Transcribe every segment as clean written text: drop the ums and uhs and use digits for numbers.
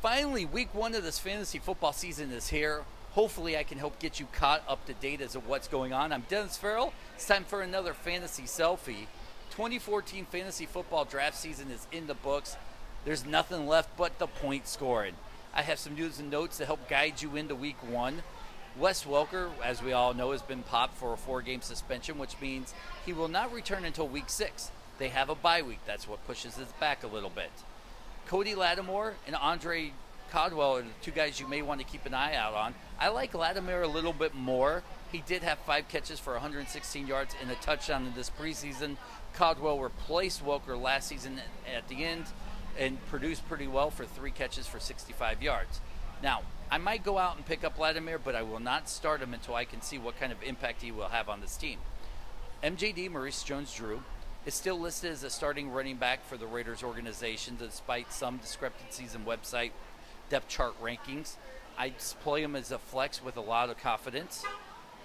Finally, week one of this fantasy football season is here. Hopefully I can help get you caught up to date as to what's going on. I'm Dennis Farrell. It's time for another fantasy selfie. 2014 fantasy football draft season is in the books. There's nothing left but the point scoring. I have some news and notes to help guide you into week one. Wes Welker, as we all know, has been popped for a 4-game suspension, which means he will not return until week 6. They have a bye week. That's what pushes us back a little bit. Cody Lattimore and Andre Caldwell are the two guys you may want to keep an eye out on. I like Lattimore a little bit more. He did have 5 catches for 116 yards and a touchdown in this preseason. Caldwell replaced Welker last season at the end and produced pretty well for 3 catches for 65 yards. Now, I might go out and pick up Lattimore, but I will not start him until I can see what kind of impact he will have on this team. MJD, Maurice Jones-Drew, is still listed as a starting running back for the Raiders organization despite some discrepancies in website depth chart rankings. I play him as a flex with a lot of confidence.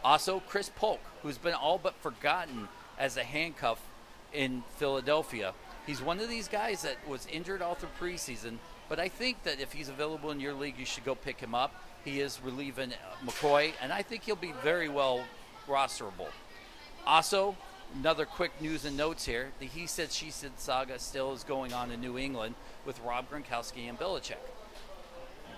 Also, Chris Polk, who's been all but forgotten as a handcuff in Philadelphia. He's one of these guys that was injured all through preseason, but I think that if he's available in your league, you should go pick him up. He is relieving McCoy, and I think he'll be very well rosterable. Also, another quick news and notes here. The he said, she said saga still is going on in New England with Rob Gronkowski and Belichick.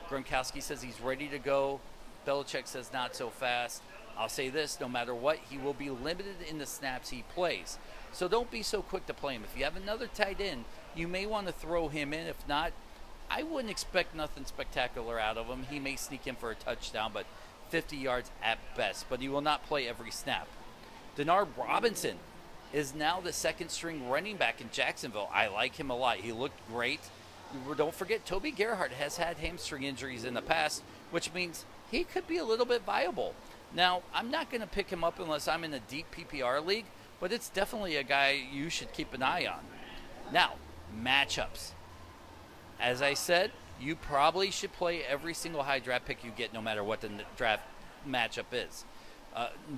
Gronkowski says he's ready to go. Belichick says not so fast. I'll say this, no matter what, he will be limited in the snaps he plays. So don't be so quick to play him. If you have another tight end, you may want to throw him in. If not, I wouldn't expect nothing spectacular out of him. He may sneak in for a touchdown, but 50 yards at best. But he will not play every snap. Denard Robinson is now the second-string running back in Jacksonville. I like him a lot. He looked great. Don't forget, Toby Gerhart has had hamstring injuries in the past, which means he could be a little bit viable. Now, I'm not going to pick him up unless I'm in a deep PPR league, but it's definitely a guy you should keep an eye on. Now, matchups. As I said, you probably should play every single high draft pick you get, no matter what the draft matchup is.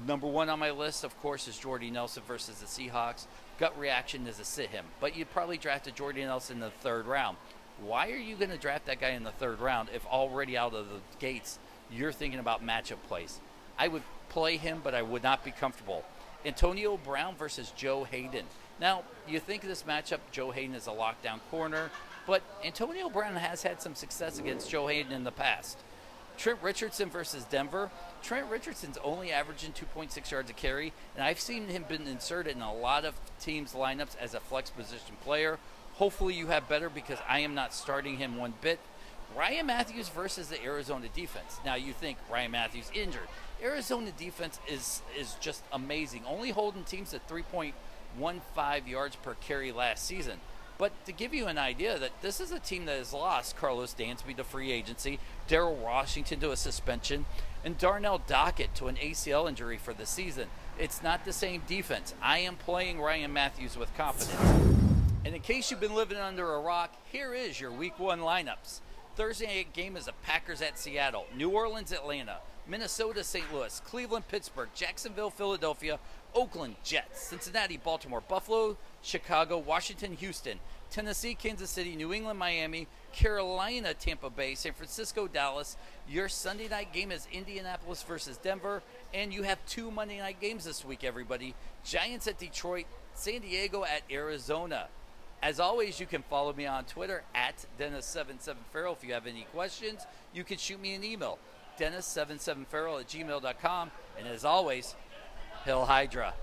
Number one on my list, of course, is Jordy Nelson versus the Seahawks. Gut reaction is to sit him, but you'd probably draft a Jordy Nelson in the 3rd round. Why are you going to draft that guy in the 3rd round if already out of the gates you're thinking about matchup plays? I would play him, but I would not be comfortable. Antonio Brown versus Joe Hayden. Now, you think of this matchup, Joe Hayden is a lockdown corner, but Antonio Brown has had some success against Joe Hayden in the past. Trent Richardson versus Denver. Trent Richardson's only averaging 2.6 yards a carry, and I've seen him been inserted in a lot of teams' lineups as a flex position player. Hopefully you have better because I am not starting him one bit. Ryan Matthews versus the Arizona defense. Now you think Ryan Matthews injured. Arizona defense is just amazing, only holding teams at 3.15 yards per carry last season. But to give you an idea that this is a team that has lost Carlos Dansby to free agency, Darrell Washington to a suspension, and Darnell Dockett to an ACL injury for the season. It's not the same defense. I am playing Ryan Matthews with confidence. And in case you've been living under a rock, here is your week one lineups. Thursday night game is the Packers at Seattle, New Orleans, Atlanta, Minnesota, St. Louis, Cleveland, Pittsburgh, Jacksonville, Philadelphia, Oakland, Jets, Cincinnati, Baltimore, Buffalo, Chicago, Washington, Houston, Tennessee, Kansas City, New England, Miami, Carolina, Tampa Bay, San Francisco, Dallas. Your Sunday night game is Indianapolis versus Denver, and you have 2 Monday night games this week, everybody. Giants at Detroit, San Diego at Arizona. As always, you can follow me on Twitter at Dennis77Farrell. If you have any questions, you can shoot me an email, Dennis77Farrell@gmail.com. And as always, Hail Hydra.